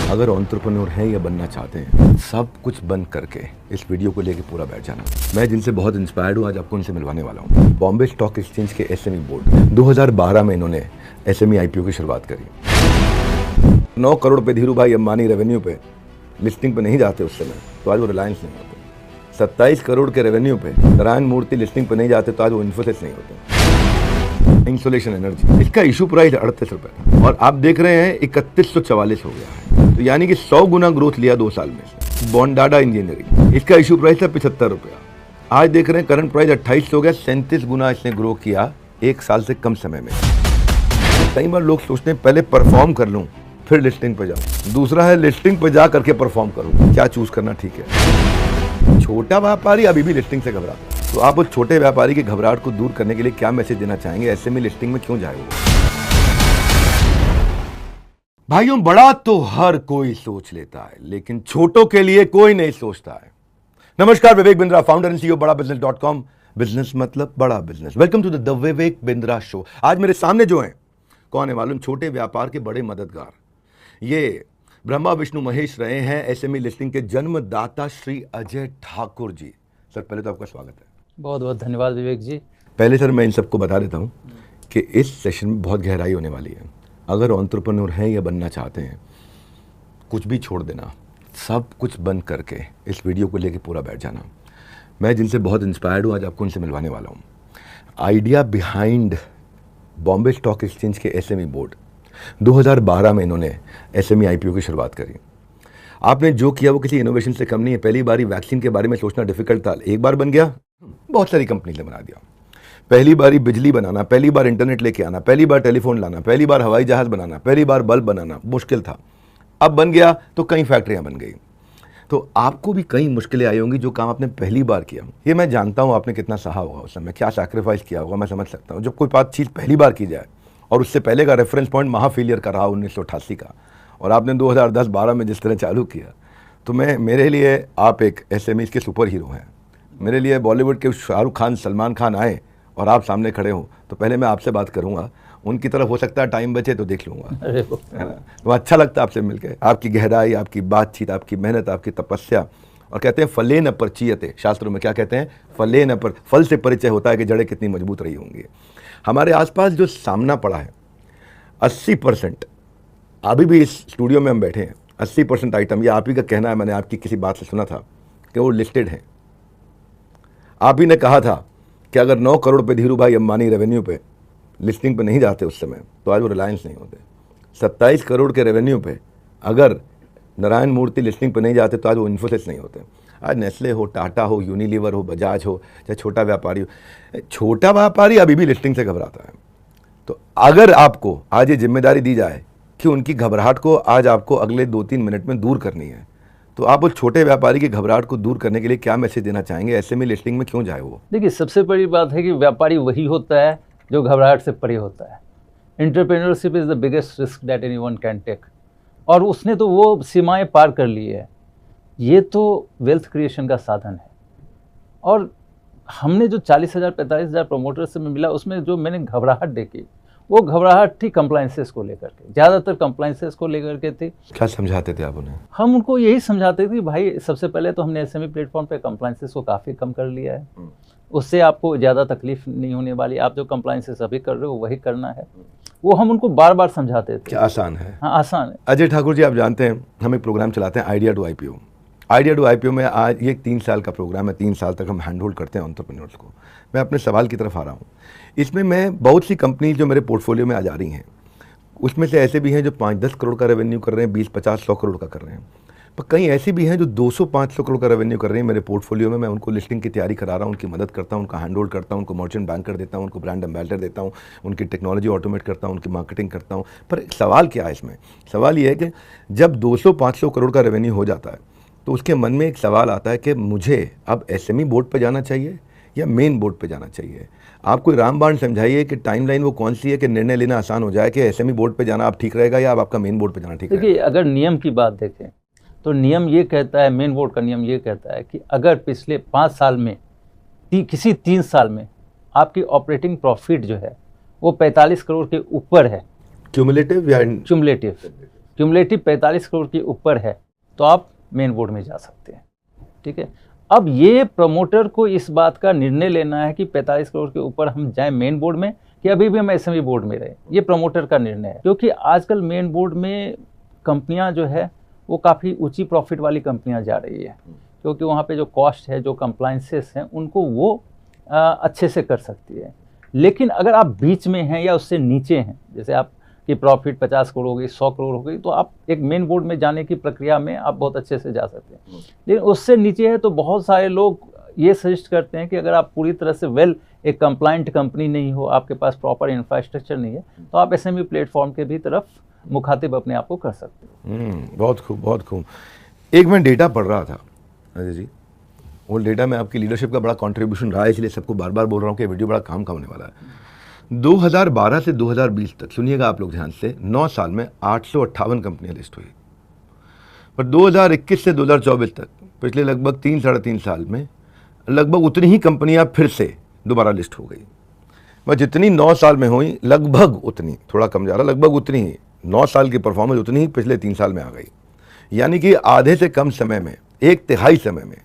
अगर एंटरप्रेन्योर हैं या बनना चाहते हैं, सब कुछ बंद करके इस वीडियो को लेके पूरा बैठ जाना। मैं जिनसे बहुत इंस्पायर्ड हूँ, आज आपको उनसे मिलवाने वाला हूँ। बॉम्बे स्टॉक एक्सचेंज के एसएमई बोर्ड 2012 में इन्होंने एसएमई आईपीओ की शुरुआत करी। 9 करोड़ पे धीरू भाई अंबानी रेवेन्यू पे लिस्टिंग पे नहीं जाते उस समय, तो आज वो रिलायंस नहीं होते। 27 करोड़ के रेवेन्यू पे नारायण मूर्ति लिस्टिंग पे नहीं जाते, तो आज वो इन्फोसिस नहीं होते। इंसुलेशन एनर्जी, इसका इशू प्राइस 38 रुपए और आप देख रहे हैं 3144 हो गया है, तो यानी कि 100 गुना ग्रोथ लिया 2 साल में। बॉन्डाडा इंजीनियरिंग, इसका इशू प्राइस है 75 रुपया, आज देख रहे हैं करंट प्राइस 28 हो गया। 37 गुना इसने ग्रो किया 1 साल से कम समय में। कई बार लोग सोचते हैं पहले परफॉर्म कर लूं फिर लिस्टिंग पे जाऊं, दूसरा है लिस्टिंग पे जा करके परफॉर्म करूं, क्या चूज करना ठीक है। छोटा व्यापारी अभी भी लिस्टिंग से घबराता है, तो आप उस छोटे व्यापारी की घबराहट को दूर करने के लिए क्या मैसेज देना चाहेंगे? एसएमई लिस्टिंग में क्यों जाए वो? भाइयों, बड़ा तो हर कोई सोच लेता है, लेकिन छोटों के लिए कोई नहीं सोचता है। नमस्कार, Vivek Bindra, founder and CEO badabusiness.com। Business मतलब बड़ा business. Welcome to the Vivek Bindra show. आज मेरे सामने जो हैं, कौन है मालूम? छोटे व्यापार के बड़े मददगार, ये ब्रह्मा विष्णु महेश रहे हैं एसएमई लिस्टिंग के जन्मदाता श्री अजय ठाकुर जी। सर, पहले तो आपका स्वागत है। बहुत बहुत धन्यवाद विवेक जी। पहले सर मैं इन सबको बता देता हूँ कि इस सेशन में बहुत गहराई होने वाली है। अगर एंटरप्रेन्योर हैं या बनना चाहते हैं, कुछ भी छोड़ देना, सब कुछ बंद करके इस वीडियो को लेके पूरा बैठ जाना। मैं जिनसे बहुत इंस्पायर्ड हूँ, आज आपको उनसे मिलवाने वाला हूँ। Idea behind Bombay stock exchange के एसएमई बोर्ड 2012 में इन्होंने एसएमई आईपीओ की शुरुआत करी। आपने जो किया वो किसी इनोवेशन से कम नहीं है। पहली बारी वैक्सीन के बारे में सोचना डिफिकल्ट था, एक बार बन गया, बहुत सारी कंपनी ने बना दिया। पहली बारी बिजली बनाना, पहली बार इंटरनेट लेके आना, पहली बार टेलीफोन लाना, पहली बार हवाई जहाज बनाना, पहली बार बल्ब बनाना मुश्किल था, अब बन गया तो कई फैक्ट्रियां बन गई। तो आपको भी कई मुश्किलें आई होंगी जो काम आपने पहली बार किया। ये मैं जानता हूँ आपने कितना सहा होगा उस समय, क्या सैक्रिफाइस किया होगा, मैं समझ सकता हूँ। जब कोई बात चीज़ पहली बार की जाए, और उससे पहले का रेफरेंस पॉइंट महा फेलियर का रहा 1988 का, और आपने 2010-12 में जिस तरह चालू किया, तो मेरे लिए आप एक एसएमई के सुपर हीरो हैं। मेरे लिए बॉलीवुड के शाहरुख खान, सलमान खान आए और आप सामने खड़े हो, तो पहले मैं आपसे बात करूंगा। उनकी तरफ हो सकता है टाइम बचे तो देख लूंगा, है ना? तो अच्छा लगता है आपसे मिलकर, आपकी गहराई, आपकी बातचीत, आपकी मेहनत, आपकी तपस्या। और कहते हैं फलेन परिचयते, शास्त्रों में क्या कहते हैं? फलेन पर, फल से परिचय होता है कि जड़ें कितनी मजबूत रही होंगी। हमारे आसपास जो सामना पड़ा है, 80% अभी भी इस स्टूडियो में हम बैठे हैं, 80% आइटम, ये आप ही का कहना है, मैंने आपकी किसी बात से सुना था कि वो लिस्टेड हैं। आप ही ने कहा था कि अगर 9 करोड़ पे धीरू भाई अंबानी रेवेन्यू पे लिस्टिंग पे नहीं जाते उस समय, तो आज वो रिलायंस नहीं होते। 27 करोड़ के रेवेन्यू पे अगर नारायण मूर्ति लिस्टिंग पे नहीं जाते, तो आज वो इन्फोसिस नहीं होते। आज नेस्ले हो, टाटा हो, यूनिलीवर हो, बजाज हो, चाहे छोटा व्यापारी हो, छोटा व्यापारी अभी भी लिस्टिंग से घबराता है। तो अगर आपको आज ये जिम्मेदारी दी जाए कि उनकी घबराहट को आज आपको अगले 2-3 मिनट में दूर करनी है, तो आप उस छोटे व्यापारी की घबराहट को दूर करने के लिए क्या मैसेज देना चाहेंगे? एसएमई लिस्टिंग में क्यों जाए वो? देखिए, सबसे बड़ी बात है कि व्यापारी वही होता है जो घबराहट से परे होता है। Entrepreneurship is the biggest risk that anyone can take, और उसने तो वो सीमाएं पार कर ली है। ये तो वेल्थ क्रिएशन का साधन है। और हमने जो 40,000 45,000 प्रमोटर्स से मिला, उसमें जो मैंने घबराहट देखी, वो घबराहट थी कंप्लाइंसेस को लेकर के, ज़्यादातर कंप्लाइंसेस को लेकर के थी। क्या समझाते थे आप उन्हें? हम उनको यही समझाते थे कि भाई, सबसे पहले तो हमने एसएमई प्लेटफॉर्म पे कंप्लाइंसेस को काफ़ी कम कर लिया है, उससे आपको ज़्यादा तकलीफ नहीं होने वाली। आप जो कंप्लाइंसेस अभी कर रहे हो वही करना है, वो हम उनको बार बार समझाते थे। क्या आसान है? हाँ, आसान है। अजय ठाकुर जी, आप जानते हैं हम एक प्रोग्राम चलाते हैं idea to IPO. Idea to IPO में आज ये 3 साल का प्रोग्राम है। 3 साल तक हम हैंड होल्ड करते हैं एंटरप्रेन्योर्स को। मैं अपने सवाल की तरफ आ रहा हूँ। इसमें मैं बहुत सी कंपनी जो मेरे पोर्टफोलियो में आ जा रही हैं, उसमें से ऐसे भी हैं जो 5-10 करोड़ का रेवेन्यू कर रहे हैं, 20-50-100 करोड़ का कर रहे हैं, पर कई ऐसी भी हैं जो 200-500 करोड़ का रेवेन्यू कर रही हैं। मेरे पोर्टफोलियो में मैं उनको लिस्टिंग की तैयारी करा रहा हूँ, उनकी मदद करता हूँ, उनका हैंड होल्ड करता हूँ, उनको मर्चेंट बैंकर देता हूँ, उनको ब्रांड एम्बेसडर देता हूँ, उनकी टेक्नोलॉजी ऑटोमेट करता हूँ, उनकी मार्केटिंग करता हूँ। पर सवाल क्या है इसमें? सवाल ये है कि जब 200-500 करोड़ का रेवेन्यू हो जाता है, तो उसके मन में एक सवाल आता है कि मुझे अब एसएमई बोर्ड पे जाना चाहिए या मेन बोर्ड पे जाना चाहिए। आप कोई रामबाण समझाइए कि टाइमलाइन वो कौन सी है कि निर्णय लेना आसान हो जाए कि एसएमई बोर्ड पे जाना आप ठीक रहेगा या अब आपका मेन बोर्ड पे जाना ठीक रहेगा? देखिए, अगर नियम की बात देखें तो नियम ये कहता है, मेन बोर्ड का नियम ये कहता है कि अगर पिछले 5 साल में किसी 3 साल में आपकी ऑपरेटिंग प्रॉफिट जो है वो 45 करोड़ के ऊपर है, क्यूमुलेटिव या क्यूमुलेटिव, क्यूमुलेटिव 45 करोड़ के ऊपर है तो आप मेन बोर्ड में जा सकते हैं। ठीक है, अब ये प्रमोटर को इस बात का निर्णय लेना है कि 45 करोड़ के ऊपर हम जाएं मेन बोर्ड में कि अभी भी हम एसएमई बोर्ड में रहें। ये प्रमोटर का निर्णय है, क्योंकि आजकल मेन बोर्ड में कंपनियां जो है वो काफ़ी ऊंची प्रॉफिट वाली कंपनियां जा रही है, क्योंकि वहाँ पे जो कॉस्ट है, जो कंप्लाइंसेस हैं, उनको वो अच्छे से कर सकती है। लेकिन अगर आप बीच में हैं या उससे नीचे हैं, जैसे आपकी प्रॉफिट 50 करोड़ हो गई, 100 करोड़ हो गई, तो आप एक मेन बोर्ड में जाने की प्रक्रिया में आप बहुत अच्छे से जा सकते हैं। लेकिन उससे नीचे है तो बहुत सारे लोग ये सजेस्ट करते हैं कि अगर आप पूरी तरह से एक कंप्लाइंट कंपनी नहीं हो, आपके पास प्रॉपर इंफ्रास्ट्रक्चर नहीं है, तो आप एसएमई प्लेटफॉर्म के भी तरफ मुखातिब अपने आप को कर सकते हैं। बहुत खूब, बहुत खूब। एक मैं डेटा पढ़ रहा था अजय जी, वो डेटा में आपकी लीडरशिप का बड़ा कंट्रीब्यूशन रहा है, इसलिए सबको बार बार बोल रहा हूँ कि वीडियो बड़ा काम का होने वाला है। 2012 से 2020 तक, सुनिएगा आप लोग ध्यान से, 9 साल में 858 कंपनियां लिस्ट हुई। पर 2021 से 2024 तक, पिछले लगभग 3-3.5 साल में, लगभग उतनी ही कंपनियां फिर से दोबारा लिस्ट हो गई। वह जितनी 9 साल में हुई, लगभग उतनी, थोड़ा कम जा रहा, लगभग उतनी ही 9 साल की परफॉर्मेंस उतनी ही पिछले 3 साल में आ गई। यानी कि आधे से कम समय में, 1/3 समय में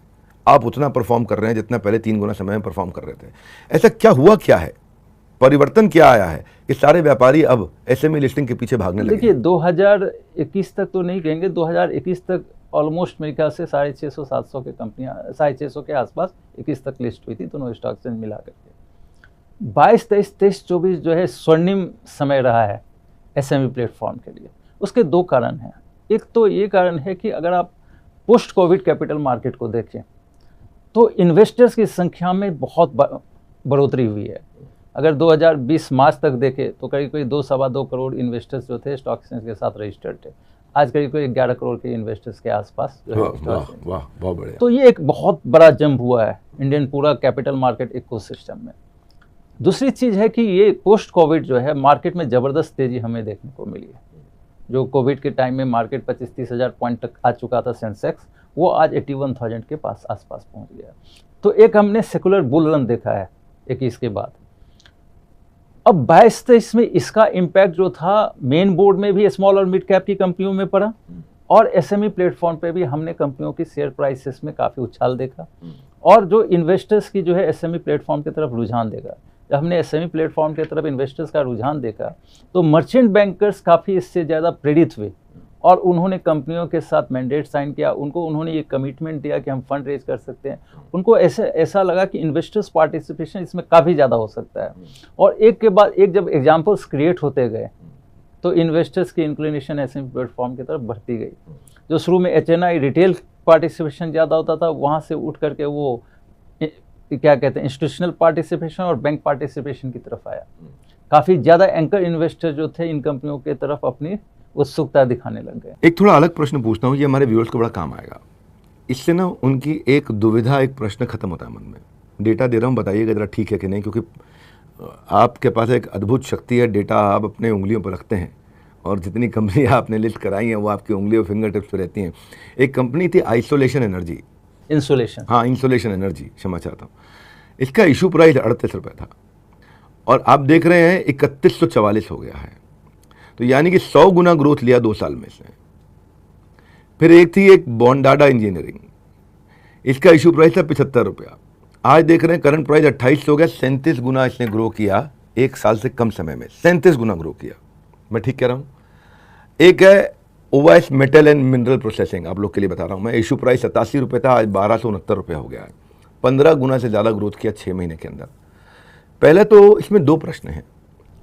आप उतना परफॉर्म कर रहे हैं जितना पहले 3 गुना समय में परफॉर्म कर रहे थे। ऐसा क्या हुआ, क्या है परिवर्तन, क्या आया है कि सारे व्यापारी अब एसएमई लिस्टिंग के पीछे भागने लगे? देखिए 2021 तक तो नहीं कहेंगे, 2021 तक ऑलमोस्ट मेरे ख्याल से 650-700 के कंपनियां, 650 के आसपास 21 तक लिस्ट हुई थी, दोनों स्टॉक एक्सचेंज मिला करके। 22, 23, 23, 24 जो है स्वर्णिम समय रहा है एसएमई प्लेटफॉर्म के लिए। उसके 2 कारण हैं। एक तो ये कारण है कि अगर आप पोस्ट कोविड कैपिटल मार्केट को देखें तो इन्वेस्टर्स की संख्या में बहुत बढ़ोतरी हुई है। अगर 2020 मार्च तक देखें तो करीब 2-2.25 करोड़ इन्वेस्टर्स जो थे स्टॉक एक्सचेंज के साथ रजिस्टर्ड थे। आज करीब 11 करोड़ के इन्वेस्टर्स के आसपास जो है। वाह, बहुत बढ़िया। तो ये एक बहुत बड़ा जंप हुआ है इंडियन पूरा कैपिटल मार्केट इकोसिस्टम में। दूसरी चीज़ है कि ये पोस्ट कोविड जो है मार्केट में ज़बरदस्त तेज़ी हमें देखने को मिली है। जो कोविड के टाइम में मार्केट 25-30 हज़ार पॉइंट तक आ चुका था सेंसेक्स, वो आज 81,000 के आसपास पहुंच गया। तो एक हमने सेकुलर बुल रन देखा है 21 के बाद। अब 22-23 में इसका इम्पैक्ट जो था मेन बोर्ड में भी स्मॉल और मिड कैप की कंपनियों में पड़ा, और एसएमई प्लेटफॉर्म पे भी हमने कंपनियों की शेयर प्राइसेस में काफ़ी उछाल देखा, और जो इन्वेस्टर्स की जो है एसएमई प्लेटफॉर्म की तरफ रुझान देखा। जब हमने एसएमई प्लेटफॉर्म की तरफ इन्वेस्टर्स का रुझान देखा तो मर्चेंट बैंकर्स काफ़ी इससे ज़्यादा प्रेरित हुए और उन्होंने कंपनियों के साथ मैंडेट साइन किया। उन्होंने ये कमिटमेंट दिया कि हम फंड रेज कर सकते हैं। उनको ऐसा लगा कि इन्वेस्टर्स पार्टिसिपेशन इसमें काफ़ी ज़्यादा हो सकता है, और एक के बाद एक जब एग्जाम्पल्स क्रिएट होते गए तो इन्वेस्टर्स की इंक्लिनेशन एसएमई प्लेटफॉर्म की तरफ बढ़ती गई। जो शुरू में एचएनआई रिटेल पार्टिसिपेशन ज़्यादा होता था, वहाँ से उठ करके वो क्या कहते हैं इंस्टीट्यूशनल पार्टिसिपेशन और बैंक पार्टिसिपेशन की तरफ आया। काफ़ी ज़्यादा एंकर इन्वेस्टर जो थे इन कंपनियों की तरफ अपनी उत्सुकता दिखाने लग गए। एक थोड़ा अलग प्रश्न पूछता हूँ, ये हमारे व्यूअर्स को बड़ा काम आएगा। इससे ना उनकी एक दुविधा, एक प्रश्न खत्म होता है मन में। डेटा दे रहा हूँ, बताइएगा जरा ठीक है कि नहीं, क्योंकि आपके पास एक अद्भुत शक्ति है, डेटा आप अपने उंगलियों पर रखते हैं, और जितनी कंपनियाँ आपने लिस्ट कराई हैं वो आपकी उंगलियों फिंगर टिप्स पर रहती हैं। एक कंपनी थी आइसोलेशन एनर्जी, इंसुलेशन, हाँ इंसुलेशन एनर्जी, क्षमा चाहता हूँ। इसका इशू प्राइस 38 रुपये था, और आप देख रहे हैं 3144 हो गया है। तो यानी कि 100 गुना ग्रोथ लिया 2 साल में से। फिर एक थी एक बॉन्डाडा इंजीनियरिंग, इसका इशू प्राइस था 75 रुपया, आज देख रहे हैं करंट प्राइस 28 हो गया। 37 गुना इसने ग्रो किया 1 साल से कम समय में, 37 गुना ग्रो किया। मैं ठीक कह रहा हूँ? एक है ओवाइस मेटल एंड मिनरल प्रोसेसिंग, आप लोग के लिए बता रहा हूँ मैं। इशू प्राइस 87 रुपये था, आज 1269 रुपये हो गया है। 15 गुना से ज़्यादा ग्रोथ किया 6 महीने के अंदर। पहले तो इसमें 2 प्रश्न हैं।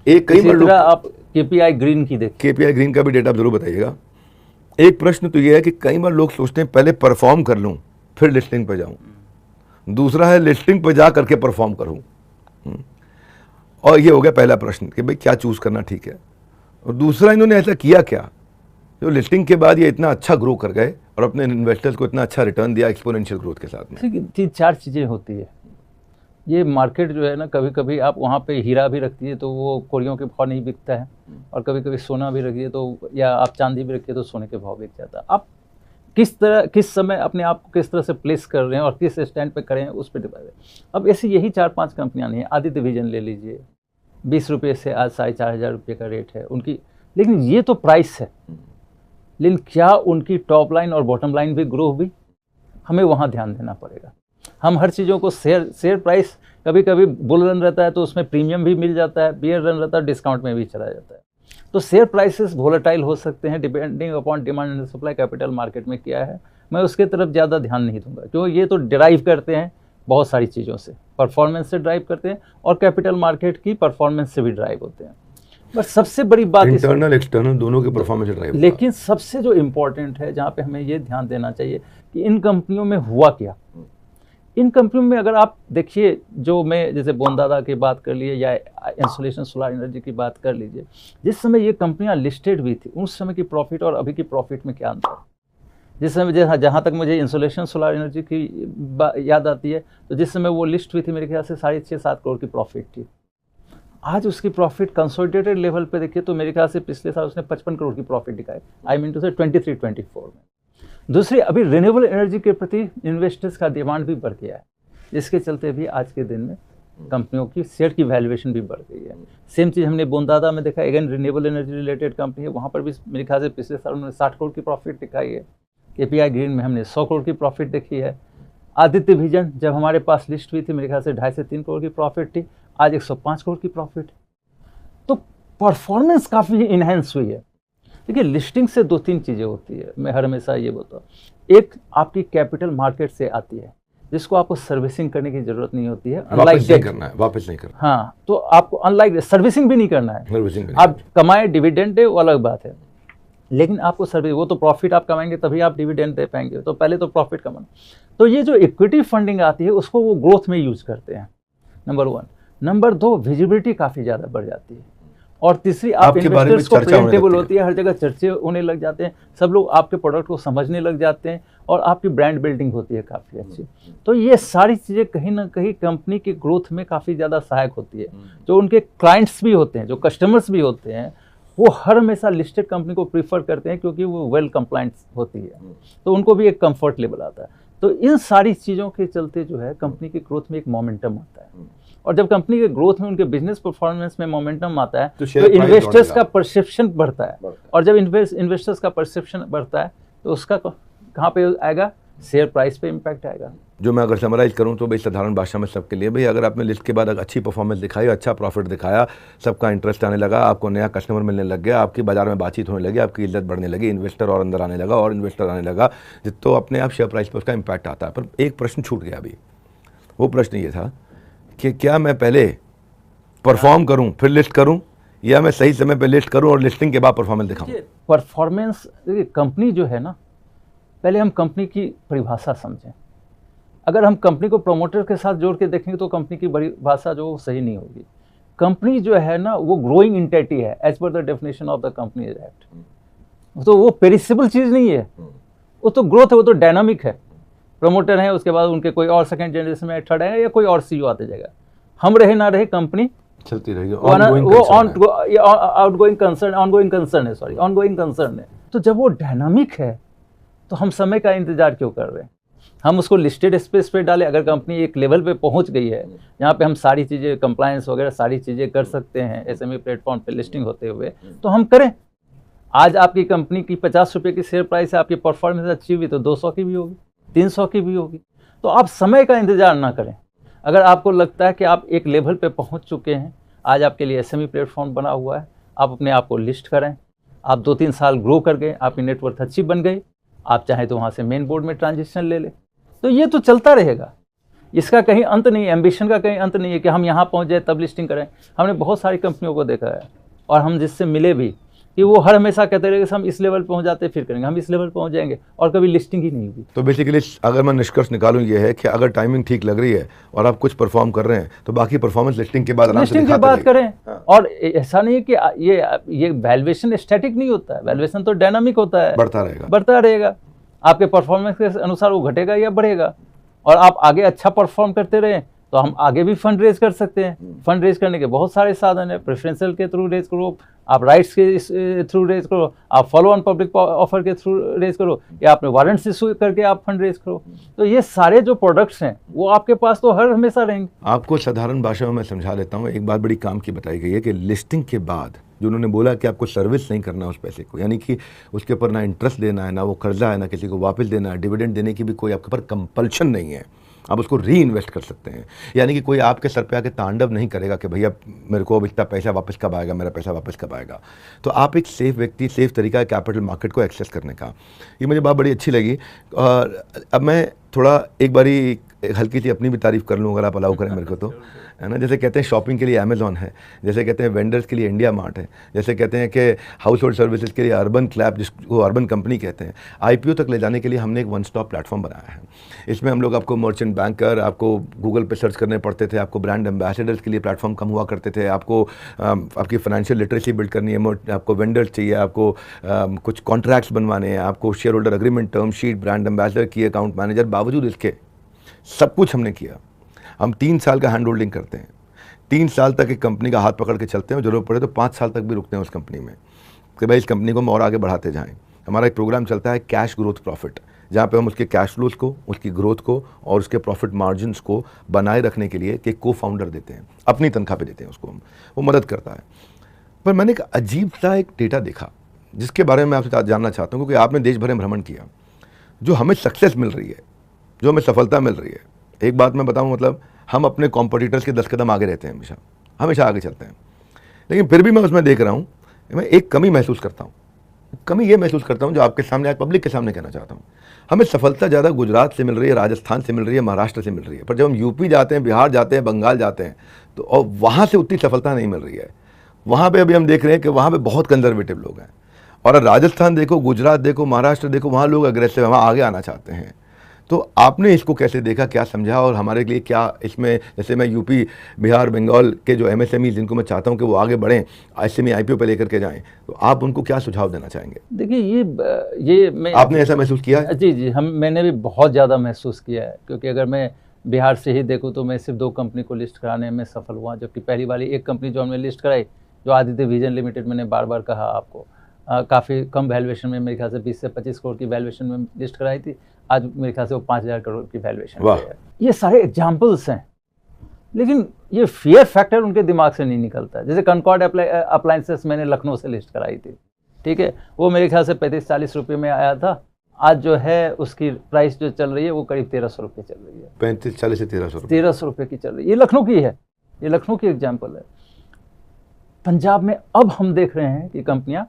एक, कई बार आप केपीआई ग्रीन की देखिए, केपीआई ग्रीन का भी डेटा आप जरूर बताइएगा। एक प्रश्न तो ये है कि कई बार लोग सोचते हैं पहले परफॉर्म कर लूँ फिर लिस्टिंग पर जाऊँ। दूसरा है लिस्टिंग पर जा करके परफॉर्म करूँ। और ये हो गया पहला प्रश्न कि भाई क्या चूज़ करना ठीक है। और दूसरा, इन्होंने ऐसा किया क्या जो लिस्टिंग के बाद ये इतना अच्छा ग्रो कर गए और अपने इन्वेस्टर्स को इतना अच्छा रिटर्न दिया एक्सपोनेंशियल ग्रोथ के साथ में? 3-4 चीज़ें होती है। ये मार्केट जो है ना, कभी कभी आप वहाँ पे हीरा भी रखती है तो वो कोरियों के भाव नहीं बिकता है, और कभी कभी सोना भी रखिए तो, या आप चांदी भी रखिए तो सोने के भाव बिक जाता है। आप किस समय अपने आप को किस तरह से प्लेस कर रहे हैं और किस स्टैंड पे करें उस पर डिपेंड है। अब ऐसी यही 4-5 कंपनियां नहीं है। आदित्य विजन ले लीजिए, 20 रुपये से आज 4,500 रुपये का रेट है उनकी, लेकिन ये तो प्राइस है। लेकिन क्या उनकी टॉप लाइन और बॉटम लाइन भी ग्रो हुई, हमें वहाँ ध्यान देना पड़ेगा। हम हर चीज़ों को शेयर प्राइस कभी कभी बुल रन रहता है तो उसमें प्रीमियम भी मिल जाता है, बियर रन रहता है डिस्काउंट में भी चला जाता है। तो शेयर प्राइसेस वोलेटाइल हो सकते हैं depending upon demand and supply capital market में क्या है। मैं उसके तरफ ज़्यादा ध्यान नहीं दूंगा, क्योंकि ये तो ड्राइव करते हैं बहुत सारी चीज़ों से, परफॉर्मेंस से ड्राइव करते हैं और कैपिटल मार्केट की परफॉर्मेंस से भी ड्राइव होते हैं। बस सबसे बड़ी बात इंटरनल एक्सटर्नल दोनों के परफॉर्मेंस ड्राइव। लेकिन सबसे जो इम्पोर्टेंट है, जहाँ पे हमें ये ध्यान देना चाहिए कि इन कंपनियों में हुआ क्या। इन कंपनियों में अगर आप देखिए, जो मैं जैसे बोनदादा की बात कर लिए या इंसुलेशन सोलर एनर्जी की बात कर लीजिए, जिस समय ये कंपनियां लिस्टेड भी थी उस समय की प्रॉफिट और अभी की प्रॉफिट में क्या अंतर है। जिस समय जहाँ तक मुझे इंसुलेशन सोलर एनर्जी की याद आती है, तो जिस समय वो लिस्ट हुई थी मेरे ख्याल से 6.5-7 करोड़ की प्रॉफिट थी। आज उसकी प्रॉफिट कंसोलिडेटेड लेवल पे देखिए तो मेरे ख्याल से पिछले साल उसने 55 करोड़ की प्रॉफिट दिखाई, आई मीन टू से 23-24 में। दूसरी, अभी रिन्यूएबल एनर्जी के प्रति इन्वेस्टर्स का डिमांड भी बढ़ गया है, जिसके चलते भी आज के दिन में कंपनियों की शेयर की वैल्यूएशन भी बढ़ गई है। सेम चीज़ हमने बोनदादा में देखा, again renewable energy related company है, वहाँ पर भी मेरे ख्याल से पिछले साल उन्होंने 60 करोड़ की प्रॉफिट दिखाई है। केपीआई ग्रीन में हमने 100 करोड़ की प्रॉफिट देखी है। आदित्य विजन जब हमारे पास लिस्ट हुई थी मेरे ख्याल से 2.5 से 3 करोड़ की प्रॉफिट थी, आज 105 करोड़ की प्रॉफिट। तो परफॉर्मेंस काफ़ी इन्हेंस हुई है। देखिए, लिस्टिंग से 2-3 चीज़ें होती है, मैं हर हमेशा ये बोलता हूँ। एक आपकी कैपिटल मार्केट से आती है, जिसको आपको सर्विसिंग करने की जरूरत नहीं होती है, वापस नहीं करना है, वापस नहीं करना। हाँ, तो आपको अनलाइक सर्विसिंग भी नहीं करना है। आप कमाए डिविडेंड दे, वो अलग बात है, लेकिन आपको सर्विस, वो तो प्रॉफिट आप कमाएंगे तभी आप डिविडेंड दे पाएंगे, तो पहले तो प्रॉफिट कमाना। तो ये जो इक्विटी फंडिंग आती है उसको वो ग्रोथ में यूज करते हैं, नंबर 1। नंबर 2, विजिबिलिटी काफ़ी ज़्यादा बढ़ जाती है। और तीसरी, आप इन्वेस्टर्स को प्रेजेंटेबल होती है, हर जगह चर्चे होने लग जाते हैं, सब लोग आपके प्रोडक्ट को समझने लग जाते हैं और आपकी ब्रांड बिल्डिंग होती है काफ़ी अच्छी। तो ये सारी चीज़ें कहीं ना कहीं कंपनी की ग्रोथ में काफ़ी ज़्यादा सहायक होती है। जो उनके क्लाइंट्स भी होते हैं, जो कस्टमर्स भी होते हैं, वो हर हमेशा लिस्टेड कंपनी को प्रीफर करते हैं, क्योंकि वो वेल कंप्लाइंट होती है, तो उनको भी एक कंफर्ट लेवल आता है। तो इन सारी चीज़ों के चलते जो है कंपनी की ग्रोथ में एक मोमेंटम आता है, और जब कंपनी के ग्रोथ में, उनके बिजनेस परफॉर्मेंस में मोमेंटम आता है तो इन्वेस्टर्स का परसेप्शन बढ़ता है, और जब इन्वेस्टर्स का परसेप्शन बढ़ता है तो उसका कहाँ पे आएगा, शेयर प्राइस पे इम्पैक्ट आएगा। जो मैं अगर समराइज करूं तो भाई साधारण भाषा में सबके लिए, भाई अगर आपने लिस्ट के बाद अच्छी परफॉर्मेंस दिखाई, अच्छा प्रॉफिट दिखाया, सबका इंटरेस्ट आने लगा, आपको नया कस्टमर मिलने लग गया, आपकी बाजार में बातचीत होने लगी, आपकी इज्जत बढ़ने लगी, इन्वेस्टर और अंदर आने लगा और इन्वेस्टर आने लगा, तो अपने आप शेयर प्राइस पर उसका इम्पैक्ट आता है। पर एक प्रश्न छूट गया अभी, वो प्रश्न ये था कि क्या मैं पहले परफॉर्म करूं फिर लिस्ट करूं, या मैं सही समय पे लिस्ट करूं और लिस्टिंग के बाद परफॉर्मेंस दिखाऊं? परफॉर्मेंस, देखिए कंपनी जो है ना, पहले हम कंपनी की परिभाषा समझें। अगर हम कंपनी को प्रमोटर के साथ जोड़ के देखेंगे तो कंपनी की परिभाषा जो सही नहीं होगी। कंपनी जो है ना, वो ग्रोइंग एंटिटी है as per the definition of the Company Act. तो वो पेरिसेबल चीज़ नहीं है, वो तो ग्रोथ है, वो तो डायनामिक है। प्रमोटर है, उसके बाद उनके कोई और सेकंड जनरेशन में थर्ड है, या कोई और सीईओ आते जाएगा, हम रहे ना रहे कंपनी चलती रहेगी। वो आउटगोइंग कंसर्न है। तो जब वो डायनामिक है तो हम समय का इंतजार क्यों कर रहे हैं, हम उसको लिस्टेड स्पेस पे डालें। अगर कंपनी एक लेवल पे पहुंच गई है जहाँ पे हम सारी चीज़ें, कंप्लायंस वगैरह सारी चीज़ें कर सकते हैं एसएमई प्लेटफॉर्म पे लिस्टिंग होते हुए, तो हम करें। आज आपकी कंपनी की 50 रुपये की शेयर प्राइस है, आपकी परफॉर्मेंस अच्छी हुई तो 200 की भी होगी, 300 की भी होगी। तो आप समय का इंतजार ना करें। अगर आपको लगता है कि आप एक लेवल पे पहुंच चुके हैं, आज आपके लिए एसएमई प्लेटफॉर्म बना हुआ है, आप अपने आप को लिस्ट करें, आप 2-3 साल ग्रो कर गए, आपकी नेटवर्थ अच्छी बन गई, आप चाहें तो वहाँ से मेन बोर्ड में ट्रांजिशन ले लें। तो ये तो चलता रहेगा, इसका कहीं अंत नहीं है, एम्बिशन का कहीं अंत नहीं है कि हम यहाँ पहुँच जाए तब लिस्टिंग करें। हमने बहुत सारी कंपनियों को देखा है और हम जिससे मिले भी कि वो हर हमेशा कहते रहे कि हम इस लेवल पहुंच जाते फिर करेंगे, हम इस लेवल पहुंच जाएंगे, और कभी लिस्टिंग ही नहीं हुई। तो बेसिकली अगर मैं निष्कर्ष निकालूं ये है कि अगर टाइमिंग ठीक लग रही है और आप कुछ परफॉर्म कर रहे हैं तो बाकी परफॉर्मेंस लिस्टिंग के बाद लिस्टिंग के बाद करें। और ऐसा नहीं है कि ये वैल्यूएशन स्टैटिक नहीं होता है, वैल्यूएशन तो डायनामिक होता है, बढ़ता रहेगा। आपके परफॉर्मेंस के अनुसार वो घटेगा या बढ़ेगा, और आप आगे अच्छा परफॉर्म करते रहें तो हम आगे भी फंड रेज कर सकते हैं। फंड रेज करने के बहुत सारे साधन है, प्रेफरेंशियल के थ्रू रेज करो, आप राइट्स के थ्रू रेज करो, आप फॉलो ऑन पब्लिक ऑफर के थ्रू रेज करो, या आपने वारंट्स इशू करके आप फंड रेज करो। तो ये सारे जो प्रोडक्ट्स हैं वो आपके पास तो हर हमेशा रहेंगे। आपको साधारण भाषा में मैं समझा लेता हूँ। एक बात बड़ी काम की बताई गई है कि लिस्टिंग के बाद जो उन्होंने बोला कि आपको सर्विस नहीं करना उस पैसे को, यानी कि उसके ऊपर ना इंटरेस्ट देना है, ना वो कर्जा है, ना किसी को वापस देना है, डिविडेंड देने की भी कोई आपके ऊपर कंपल्शन नहीं है, आप उसको री इन्वेस्ट कर सकते हैं। यानी कि कोई आपके सर पे आके तांडव नहीं करेगा कि भैया मेरे को अब इतना पैसा वापस कब आएगा, मेरा पैसा वापस कब आएगा। तो आप एक सेफ व्यक्ति, सेफ तरीका है कैपिटल मार्केट को एक्सेस करने का। ये मुझे बात बड़ी अच्छी लगी। और अब मैं थोड़ा एक बारी हल्की सी अपनी भी तारीफ़ कर लूँ, अगर आप अलाउ करें मेरे को तो, है ना। जैसे कहते हैं शॉपिंग के लिए अमेज़ॉन है, जैसे कहते हैं वेंडर्स के लिए इंडिया मार्ट है, जैसे कहते हैं कि हाउस होल्ड सर्विसेज के लिए अर्बन क्लैप, जिसको अर्बन कंपनी कहते हैं, IPO तक ले जाने के लिए हमने एक वन स्टॉप प्लेटफॉर्म बनाया है। इसमें हम लोग आपको मर्चेंट बैंकर, आपको गूगल पे सर्च करने पड़ते थे, आपको ब्रांड एम्बेसडर्स के लिए प्लेटफॉर्म कम हुआ करते थे, आपको आपकी फाइनेंशियल लिटरेसी बिल्ड करनी है, आपको वेंडर्स चाहिए, आपको कुछ कॉन्ट्रैक्ट्स बनवाने हैं, आपको share holder agreement, term sheet, brand ambassador की अकाउंट मैनेजर, बावजूद इसके सब कुछ हमने किया। हम 3 साल का हैंड होल्डिंग करते हैं, 3 साल तक एक कंपनी का हाथ पकड़ के चलते हैं, जरूरत पड़े तो 5 साल तक भी रुकते हैं उस कंपनी में कि भाई इस कंपनी को हम और आगे बढ़ाते जाएं। हमारा एक प्रोग्राम चलता है कैश ग्रोथ प्रॉफिट, जहाँ पे हम उसके कैश फ्लोज को, उसकी ग्रोथ को और उसके प्रॉफिट मार्जिन्स को बनाए रखने के लिए कि को फाउंडर देते हैं, अपनी तनख्वाह पे देते हैं उसको हम, वो मदद करता है। पर मैंने एक अजीब सा एक डेटा देखा जिसके बारे में मैं आपसे जानना चाहता हूँ, क्योंकि आपने देश भर में भ्रमण किया। जो हमें सक्सेस मिल रही है, जो हमें सफलता मिल रही है, एक बात मैं बताऊं, मतलब हम अपने कॉम्पिटिटर्स के 10 कदम आगे रहते हैं, हमेशा आगे चलते हैं। लेकिन फिर भी मैं उसमें देख रहा हूं, मैं एक कमी महसूस करता हूं। कमी ये महसूस करता हूं जो आपके सामने आज पब्लिक के सामने कहना चाहता हूं। हमें सफलता ज़्यादा गुजरात से मिल रही है, राजस्थान से मिल रही है, महाराष्ट्र से मिल रही है, पर जब हम यूपी जाते हैं, बिहार जाते हैं, बंगाल जाते हैं, तो और वहाँ से उतनी सफलता नहीं मिल रही है। वहाँ पर अभी हम देख रहे हैं कि वहाँ पर बहुत कंजर्वेटिव लोग हैं। और राजस्थान देखो, गुजरात देखो, महाराष्ट्र देखो, वहाँ लोग अग्रेसिव हैं, वहाँ आगे आना चाहते हैं। तो आपने इसको कैसे देखा, क्या समझा, और हमारे लिए क्या इसमें, जैसे मैं यूपी, बिहार, बंगाल के जो MSME जिनको मैं चाहता हूं कि वो आगे बढ़ें, SME IPO पे लेकर के जाएं, तो आप उनको क्या सुझाव देना चाहेंगे? देखिए ये मैं, आपने ऐसा महसूस किया है? जी, मैंने भी बहुत ज़्यादा महसूस किया है, क्योंकि अगर मैं बिहार से ही देखूँ तो मैं सिर्फ 2 कंपनी को लिस्ट कराने में सफल हुआ, जबकि पहली वाली एक कंपनी जो हमने लिस्ट कराई, जो आदित्य विजन लिमिटेड, मैंने बार बार कहा आपको, काफ़ी कम वैल्यूएशन में, मेरे ख्याल से 20 से 25 करोड़ की वैल्यूएशन में लिस्ट कराई थी। आज मेरे ख्याल से वो 5,000 करोड़ की वैल्यूएशन है। ये सारे एग्जाम्पल्स हैं, लेकिन ये फियर फैक्टर उनके दिमाग से नहीं निकलता। जैसे कॉनकॉर्ड अप्लायंसेस मैंने लखनऊ से लिस्ट कराई थी, ठीक है, वो मेरे ख्याल से 35-40 रुपये में आया था। आज जो है उसकी प्राइस जो चल रही है वो करीब 1300 रुपये चल रही है। 35-40 से 1300 रुपये की चल रही है। ये लखनऊ की है, ये लखनऊ की एग्जाम्पल है। पंजाब में अब हम देख रहे हैं कि कंपनियां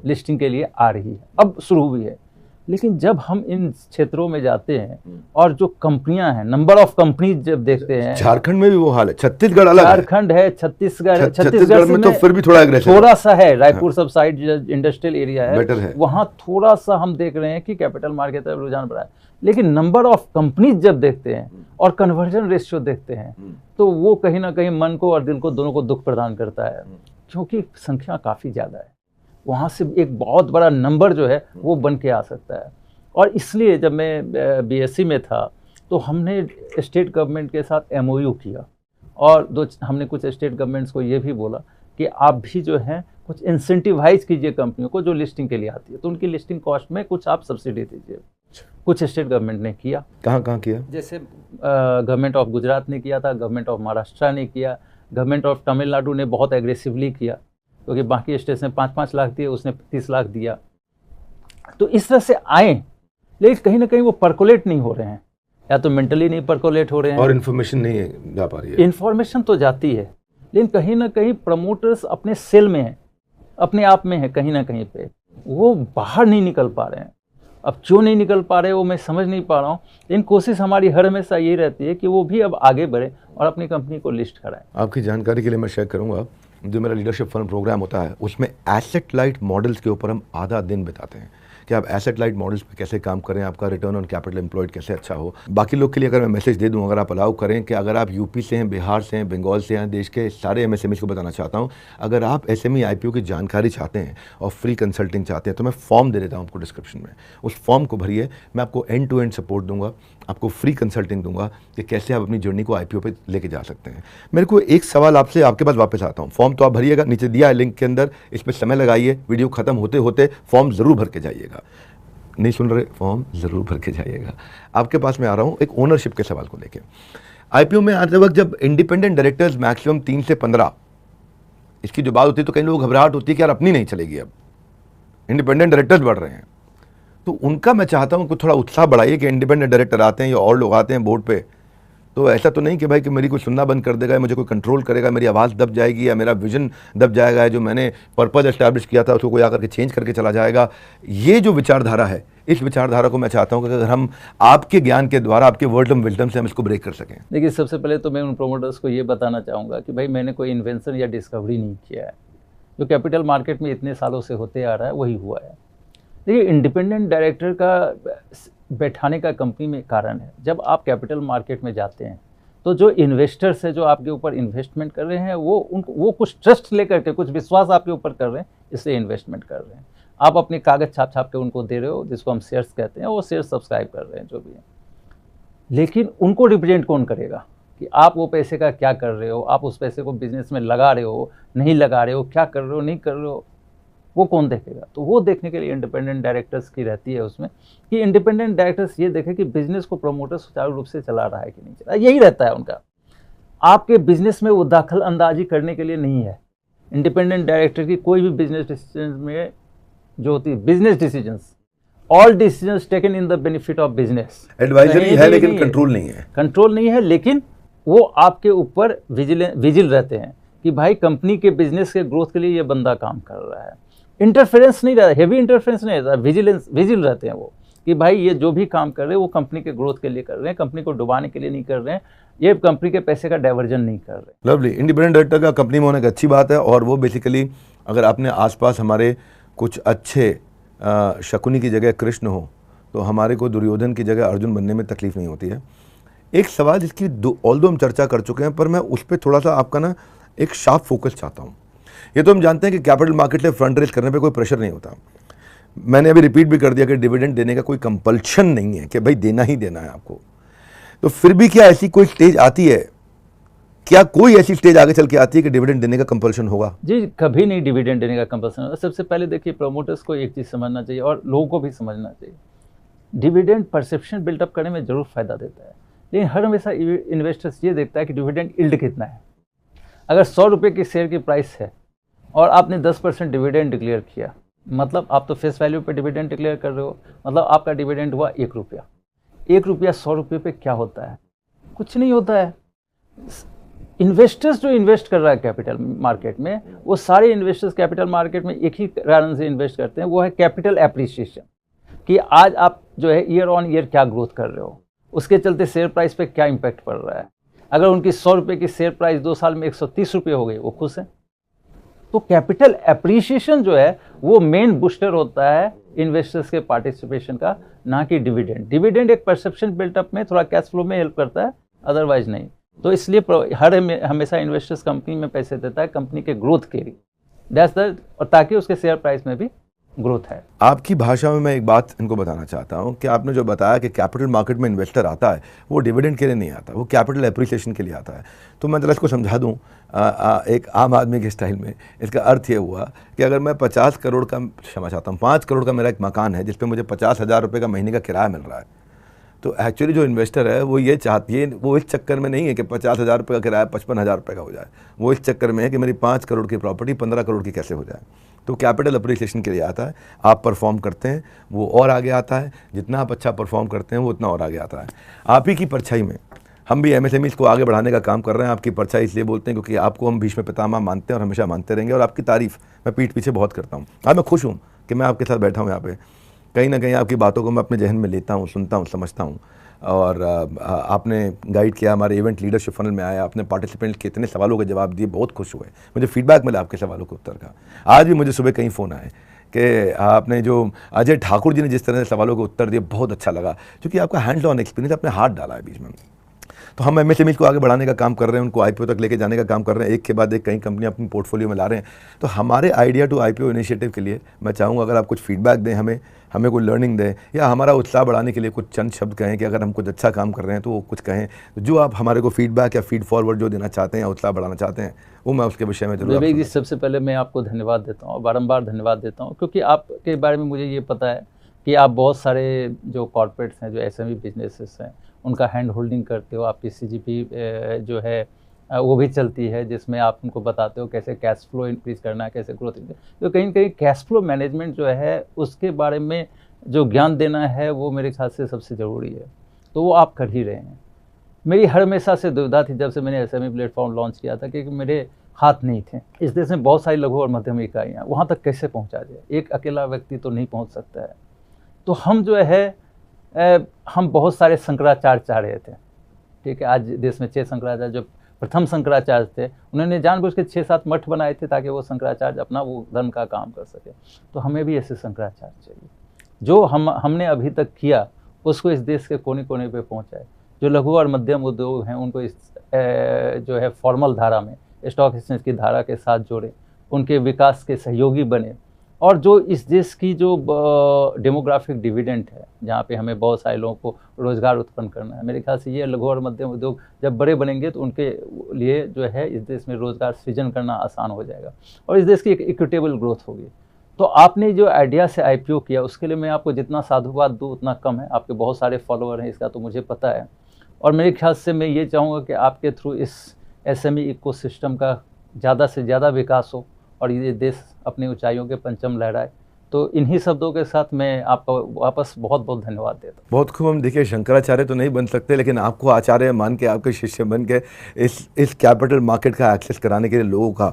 लिस्टिंग के लिए आ रही है, अब शुरू हुई है। लेकिन जब हम इन क्षेत्रों में जाते हैं और जो कंपनियां हैं, नंबर ऑफ कंपनीज जब देखते हैं, झारखंड में भी वो हाल है, छत्तीसगढ़ अलग, झारखंड है, छत्तीसगढ़ में तो फिर भी थोड़ा सा है, रायपुर सब साइड इंडस्ट्रियल एरिया है, वहां थोड़ा सा हम देख रहे हैं कि कैपिटल मार्केट तरफ रुझान बढ़ा है। लेकिन नंबर ऑफ कंपनीज जब देखते हैं और कन्वर्जन रेशियो देखते हैं, तो वो कहीं ना कहीं मन को और दिल को दोनों को दुख प्रदान करता है, क्योंकि संख्या काफी ज्यादा है। वहाँ से एक बहुत बड़ा नंबर जो है वो बन के आ सकता है। और इसलिए जब मैं BSc में था तो हमने स्टेट गवर्नमेंट के साथ MOU किया, और हमने कुछ स्टेट गवर्नमेंट्स को ये भी बोला कि आप भी जो है कुछ इंसेंटिवाइज कीजिए कंपनियों को जो लिस्टिंग के लिए आती है, तो उनकी लिस्टिंग कॉस्ट में कुछ आप सब्सिडी दीजिए। कुछ स्टेट गवर्नमेंट ने किया। कहाँ किया? जैसे गवर्नमेंट ऑफ गुजरात ने किया था, गवर्नमेंट ऑफ महाराष्ट्र ने किया, गवर्नमेंट ऑफ तमिलनाडु ने बहुत एग्रेसिवली किया, क्योंकि बाकी स्टेट्स ने 5-5 लाख दिए, उसने 30 लाख दिया। तो इस तरह से आए, लेकिन कहीं ना कहीं वो परकोलेट नहीं हो रहे हैं, या तो मेंटली नहीं परकोलेट हो रहे हैं, और इन्फॉर्मेशन नहीं जा पा रही है। इन्फॉर्मेशन तो जाती है, लेकिन कहीं ना कहीं प्रमोटर्स अपने सेल में हैं, अपने आप में है, कहीं ना कहीं पे वो बाहर नहीं निकल पा रहे हैं। अब क्यों नहीं निकल पा रहे वो मैं समझ नहीं पा रहा हूँ, लेकिन कोशिश हमारी हर हमेशा ये रहती है कि वो भी अब आगे बढ़े और अपनी कंपनी को लिस्ट कराएं। आपकी जानकारी के लिए मैं शेयर करूँगा, जो मेरा लीडरशिप फर्म प्रोग्राम होता है उसमें एसेट लाइट मॉडल्स के ऊपर हम आधा दिन बिताते हैं कि आप एसेट लाइट मॉडल्स पे कैसे काम करें, आपका रिटर्न ऑन कैपिटल एम्प्लॉयड कैसे अच्छा हो। बाकी लोग के लिए अगर मैं मैसेज दे दूं, अगर आप अलाउ करें, कि अगर आप यूपी से हैं, बिहार से हैं, बंगाल से हैं, देश के सारे MSMEs को बताना चाहता हूं, अगर आप SME IPO की जानकारी चाहते हैं और फ्री कंसल्टिंग चाहते हैं तो मैं फॉर्म दे देता हूं आपको डिस्क्रिप्शन में, उस फॉर्म को भरिए, मैं आपको एंड टू एंड सपोर्ट दूंगा, आपको फ्री कंसल्टिंग दूंगा कि कैसे आप अपनी जर्नी को IPO पे लेके जा सकते हैं। मेरे को एक सवाल आपके पास वापस आता हूँ, फॉर्म तो आप भरिएगा, नीचे दिया है लिंक के अंदर, इस पर समय लगाइए, वीडियो खत्म होते होते फॉर्म ज़रूर भर के जाइएगा। नहीं सुन रहे, फॉर्म ज़रूर भर के जाइएगा। आपके पास मैं आ रहा हूँ एक ओनरशिप के सवाल को लेके। IPO में आते वक्त जब इंडिपेंडेंट डायरेक्टर्स मैक्सिमम 3 से 15 इसकी जो बात होती है तो कई लोग घबराहट होती है कि यार अपनी नहीं चलेगी, अब इंडिपेंडेंट डायरेक्टर्स बढ़ रहे हैं, तो उनका मैं चाहता हूँ कि थोड़ा उत्साह बढ़ाइए कि इंडिपेंडेंट डायरेक्टर आते हैं या और लोग आते हैं बोर्ड पे, तो ऐसा तो नहीं कि भाई कि मेरी कोई सुनना बंद कर देगा या मुझे कोई कंट्रोल करेगा, मेरी आवाज़ दब जाएगी या मेरा विजन दब जाएगा, जो मैंने पर्पज़ एस्टैब्लिश किया था उसको कोई आकर के चेंज करके चला जाएगा। ये जो विचारधारा है, इस विचारधारा को मैं चाहता हूँ कि अगर हम आपके ज्ञान के द्वारा, आपके वर्डम विजडम से हम इसको ब्रेक कर सकें। देखिए, सबसे पहले तो मैं उन प्रोमोटर्स को ये बताना चाहूँगा कि भाई मैंने कोई इन्वेंशन या डिस्कवरी नहीं किया है, जो कैपिटल मार्केट में इतने सालों से होते आ रहा है वही हुआ है। देखिए, इंडिपेंडेंट डायरेक्टर का बैठाने का कंपनी में कारण है, जब आप कैपिटल मार्केट में जाते हैं तो जो इन्वेस्टर्स है, जो आपके ऊपर इन्वेस्टमेंट कर रहे हैं, वो कुछ ट्रस्ट लेकर के, कुछ विश्वास आपके ऊपर कर रहे हैं, इसलिए इन्वेस्टमेंट कर रहे हैं। आप अपने कागज छाप छाप के उनको दे रहे हो, जिसको हम शेयर्स कहते हैं, वो शेयर्स सब्सक्राइब कर रहे हैं, जो भी है। लेकिन उनको रिप्रेजेंट कौन करेगा कि आप वो पैसे का क्या कर रहे हो, आप उस पैसे को बिजनेस में लगा रहे हो, नहीं लगा रहे हो, क्या कर रहे हो, नहीं कर रहे हो, वो कौन देखेगा? तो वो देखने के लिए इंडिपेंडेंट डायरेक्टर्स की रहती है उसमें, कि इंडिपेंडेंट डायरेक्टर्स ये देखें कि बिजनेस को प्रमोटर सुचारू रूप से चला रहा है कि नहीं चला, यही रहता है उनका। आपके बिजनेस में वो दखल अंदाजी करने के लिए नहीं है। इंडिपेंडेंट डायरेक्टर की कोई भी बिजनेस डिसीजन में जो होती है, business decisions, all decisions taken in the benefit of business. Advisory है लेकिन कंट्रोल नहीं है। कंट्रोल नहीं है, लेकिन वो आपके ऊपर विजिल रहते हैं कि भाई कंपनी के बिजनेस के ग्रोथ के लिए ये बंदा काम कर रहा है। इंटरफेरेंस नहीं रहता, हेवी इंटरफेरेंस नहीं रहता, विजिल रहते हैं वो कि भाई ये जो भी काम कर रहे हैं वो कंपनी के ग्रोथ के लिए कर रहे हैं, कंपनी को डुबाने के लिए नहीं कर रहे हैं, ये कंपनी के पैसे का डाइवर्जन नहीं कर रहे। लवली, इंडिपेंडेंट डायरेक्टर का कंपनी में होने की अच्छी बात है। और वो बेसिकली अगर आपने आसपास हमारे कुछ अच्छे शकुनी की जगह कृष्ण हो, तो हमारे को दुर्योधन की जगह अर्जुन बनने में तकलीफ नहीं होती है। एक सवाल जिसकी ऑल्दो हम चर्चा कर चुके हैं, पर मैं उस पर थोड़ा सा आपका ना एक शार्प फोकस चाहता हूँ। ये तो हम जानते हैं कि कैपिटल मार्केट से फंड रेज करने पे कोई प्रेशर नहीं होता। मैंने अभी रिपीट भी कर दिया कि डिविडेंड देने का कोई कंपल्शन नहीं है कि भाई देना ही देना है आपको। तो फिर भी क्या ऐसी कोई स्टेज आती है, क्या कोई ऐसी स्टेज आगे चल के आती है कि डिविडेंड देने का कंपल्शन होगा? जी, कभी नहीं डिविडेंड देने का कंपल्सन होगा। सबसे पहले देखिए, प्रमोटर्स को एक चीज़ समझना चाहिए और लोगों को भी समझना चाहिए, डिविडेंड परसेप्शन बिल्डअप करने में जरूर फायदा देता है, लेकिन हर हमेशा इन्वेस्टर्स ये देखता है कि डिविडेंड यील्ड कितना है। अगर 100 रुपये की शेयर की प्राइस है और आपने 10% डिविडेंड डिक्लेयर किया, मतलब आप तो फेस वैल्यू पे डिविडेंड डिक्लेयर कर रहे हो, मतलब आपका डिविडेंड हुआ 1 रुपया। 1 रुपया 100 रुपये पे क्या होता है? कुछ नहीं होता है। इन्वेस्टर्स जो इन्वेस्ट कर रहा है कैपिटल मार्केट में, वो सारे इन्वेस्टर्स कैपिटल मार्केट में एक ही कारण से इन्वेस्ट करते हैं, वो है कैपिटल एप्रिसिएशन, कि आज आप जो है ईयर ऑन ईयर क्या ग्रोथ कर रहे हो, उसके चलते शेयर प्राइस पे क्या इम्पैक्ट पड़ रहा है। अगर उनकी 100 रुपये की शेयर प्राइस 2 साल में 130 रुपये हो गई, वो खुश हैं। तो कैपिटल एप्रिसिएशन जो है वो मेन बूस्टर होता है इन्वेस्टर्स के पार्टिसिपेशन का, ना कि डिविडेंड। डिविडेंड एक परसेप्शन बिल्टअप में, थोड़ा कैश फ्लो में हेल्प करता है, अदरवाइज नहीं। तो इसलिए हमेशा इन्वेस्टर्स कंपनी में पैसे देता है कंपनी के ग्रोथ के लिए, दैट्स द, और ताकि उसके शेयर प्राइस में भी ग्रोथ है। आपकी भाषा में मैं एक बात इनको बताना चाहता हूं कि आपने जो बताया कि कैपिटल मार्केट में इन्वेस्टर आता है, वो डिविडेंड के लिए नहीं आता, वो कैपिटल एप्रिसिएशन के लिए आता है। तो मैं जरा इसको समझा दूं एक आम आदमी के स्टाइल में। इसका अर्थ ये हुआ कि अगर मैं 50 करोड़ का, क्षमा चाहता हूँ, 5 करोड़ का मेरा एक मकान है जिस पर मुझे 50,000 रुपये का महीने का किराया मिल रहा है, तो एक्चुअली जो इन्वेस्टर है वो ये चाहती है, वो इस चक्कर में नहीं है कि 50,000 रुपये का किराया 55,000 रुपये का हो जाए, वो इस चक्कर में है कि मेरी 5 करोड़ की प्रॉपर्टी 15 करोड़ की कैसे हो जाए। तो कैपिटल अप्रिसिएशन के लिए आता है, आप परफॉर्म करते हैं वो और आगे आता है, जितना आप अच्छा परफॉर्म करते हैं वो उतना और आगे आता है। आप ही की परछाई में हम भी एमएसएमईज को आगे बढ़ाने का काम कर रहे हैं। आपकी परछाई इसलिए बोलते हैं क्योंकि आपको हम भीष्म पितामह मानते हैं और हमेशा मानते रहेंगे, और आपकी तारीफ मैं पीठ पीछे बहुत करता हूँ। आज मैं खुश हूँ कि मैं आपके साथ बैठा हूँ यहाँ पे, कहीं ना कहीं आपकी बातों को मैं अपने जहन में लेता हूँ, सुनता हूँ, समझता हूँ। और आपने गाइड किया, हमारे इवेंट लीडरशिप फनल में आया, आपने पार्टिसिपेंट के इतने सवालों के जवाब दिए, बहुत खुश हुए, मुझे फीडबैक मिला आपके सवालों के उत्तर का। आज भी मुझे सुबह कई फ़ोन आए कि आपने जो अजय ठाकुर जी ने जिस तरह से सवालों के उत्तर दिए, बहुत अच्छा लगा, क्योंकि आपका हैंड्स ऑन एक्सपीरियंस, आपने हाथ डाला है बीच में। तो हम एमएसएमईज को आगे बढ़ाने का काम कर रहे हैं, उनको आईपीओ तक लेके जाने का काम कर रहे हैं, एक के बाद एक कई कंपनियां अपनी पोर्टफोलियो में ला रहे हैं। तो हमारे आइडिया टू आईपीओ इनिशिएटिव के लिए मैं चाहूँगा अगर आप कुछ फीडबैक दें, हमें कोई लर्निंग दें, या हमारा उत्साह बढ़ाने के लिए कुछ चंद शब्द कहें कि अगर हम कुछ अच्छा काम कर रहे हैं तो वो कुछ कहें, जो आप हमारे को फीडबैक या फीड फॉरवर्ड जो देना चाहते हैं या उत्साह बढ़ाना चाहते हैं, वो मैं उसके विषय में जरूर। विवेक जी, सबसे पहले मैं आपको धन्यवाद देता हूँ, बारंबार धन्यवाद देता हूँ, क्योंकि आपके बारे में मुझे ये पता है कि आप बहुत सारे जो कॉर्पोरेट्स हैं, जो एसएमई बिजनेसेस हैं, उनका हैंड होल्डिंग करते हो। आपकी सीजीपी जो है वो भी चलती है, जिसमें आप उनको बताते हो कैसे कैश फ्लो इंक्रीज करना है, कैसे ग्रोथ इंक्रीज। तो कहीं कहीं कैश फ्लो मैनेजमेंट जो है उसके बारे में जो ज्ञान देना है वो मेरे ख्याल से सबसे ज़रूरी है, तो वो आप कर ही रहे हैं। मेरी हर हमेशा से दुविधा थी जब से मैंने SME प्लेटफॉर्म लॉन्च किया था, क्योंकि मेरे हाथ नहीं थे। इस देश में बहुत सारी लघु और मध्यम इकाइयाँ, वहाँ तक कैसे पहुँचा जाए, एक अकेला व्यक्ति तो नहीं पहुँच सकता है। तो हम जो है हम बहुत सारे शंकराचार्य चाह रहे थे, ठीक है। आज देश में 6 शंकराचार्य, जो प्रथम शंकराचार्य थे, उन्होंने जानबूझ के 6-7 मठ बनाए थे ताकि वो शंकराचार्य अपना वो धर्म का काम कर सके। तो हमें भी ऐसे शंकराचार्य चाहिए जो हमने अभी तक किया उसको इस देश के कोने कोने पे पहुंचाए। जो लघु और मध्यम उद्योग हैं उनको इस जो है फॉर्मल धारा में, स्टॉक एक्सचेंज की धारा के साथ जोड़े, उनके विकास के सहयोगी बने। और जो इस देश की जो डेमोग्राफिक डिविडेंड है, जहाँ पे हमें बहुत सारे लोगों को रोज़गार उत्पन्न करना है, मेरे ख्याल से ये लघु और मध्यम उद्योग जब बड़े बनेंगे तो उनके लिए जो है इस देश में रोज़गार सृजन करना आसान हो जाएगा और इस देश की एक इक्विटेबल ग्रोथ होगी। तो आपने जो आइडिया से IPO किया उसके लिए मैं आपको जितना साधुवाद दूँ उतना कम है। आपके बहुत सारे फॉलोअर हैं, इसका तो मुझे पता है। और मेरे ख्याल से मैं ये चाहूँगा कि आपके थ्रू इस SME इकोसिस्टम का ज़्यादा से ज़्यादा विकास हो और ये देश अपनी ऊंचाइयों के परचम लहराए। तो इन्हीं शब्दों के साथ मैं आपको वापस बहुत बहुत धन्यवाद देता हूँ। बहुत खूब। हम देखिए शंकराचार्य तो नहीं बन सकते, लेकिन आपको आचार्य मान के, आपके शिष्य बन के इस कैपिटल मार्केट का एक्सेस कराने के लिए, लोगों का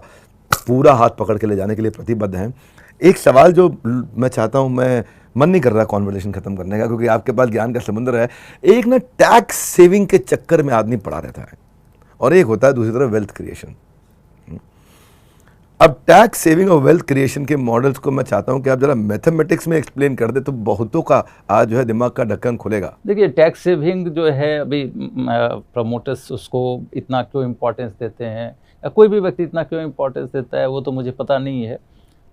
पूरा हाथ पकड़ के ले जाने के लिए प्रतिबद्ध हैं। एक सवाल जो मैं चाहता हूँ, मैं मन नहीं कर रहा कॉन्वर्सेशन खत्म करने का, क्योंकि आपके पास ज्ञान का समुद्र है। एक ना टैक्स सेविंग के चक्कर में आदमी पड़ा रहता है और एक होता है दूसरी तरफ वेल्थ क्रिएशन। अब टैक्स सेविंग और वेल्थ क्रिएशन के मॉडल्स को मैं चाहता हूं कि आप जरा मैथमेटिक्स में एक्सप्लेन कर दे तो बहुतों का आज जो है दिमाग का ढक्कन खुलेगा। देखिए टैक्स सेविंग जो है, अभी प्रमोटर्स उसको इतना क्यों इम्पोर्टेंस देते हैं या कोई भी व्यक्ति इतना क्यों इम्पोर्टेंस देता है वो तो मुझे पता नहीं है।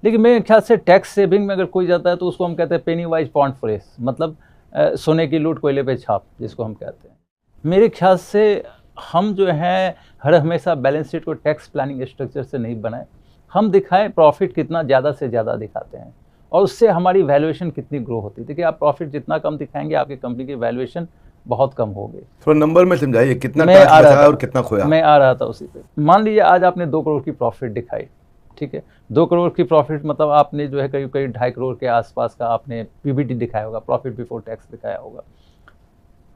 लेकिन मेरे ख्याल से टैक्स सेविंग में अगर कोई जाता है तो उसको हम कहते हैं पेनी वाइज पाउंड फ्रेश, मतलब सोने की लूट कोयले पे छाप, जिसको हम कहते हैं। मेरे ख्याल से हम जो है हर हमेशा बैलेंस शीट को टैक्स प्लानिंग स्ट्रक्चर से नहीं बनाए, हम दिखाएं प्रॉफिट कितना ज़्यादा से ज़्यादा दिखाते हैं और उससे हमारी वैल्यूएशन कितनी ग्रो होती है। देखिए आप प्रॉफिट जितना कम दिखाएंगे आपकी कंपनी की वैल्यूएशन बहुत कम होगी। थोड़ा नंबर में समझाइए, कितना टैक्स बचा और कितना खोया। मैं आ रहा था उसी पे। मान लीजिए आज आपने 2 करोड़ की प्रॉफिट दिखाई, ठीक है। 2 करोड़ की प्रॉफिट मतलब आपने जो है करीब करीब 2.5 करोड़ के आसपास का आपने PBT दिखाया होगा, प्रॉफिट बिफोर टैक्स दिखाया होगा।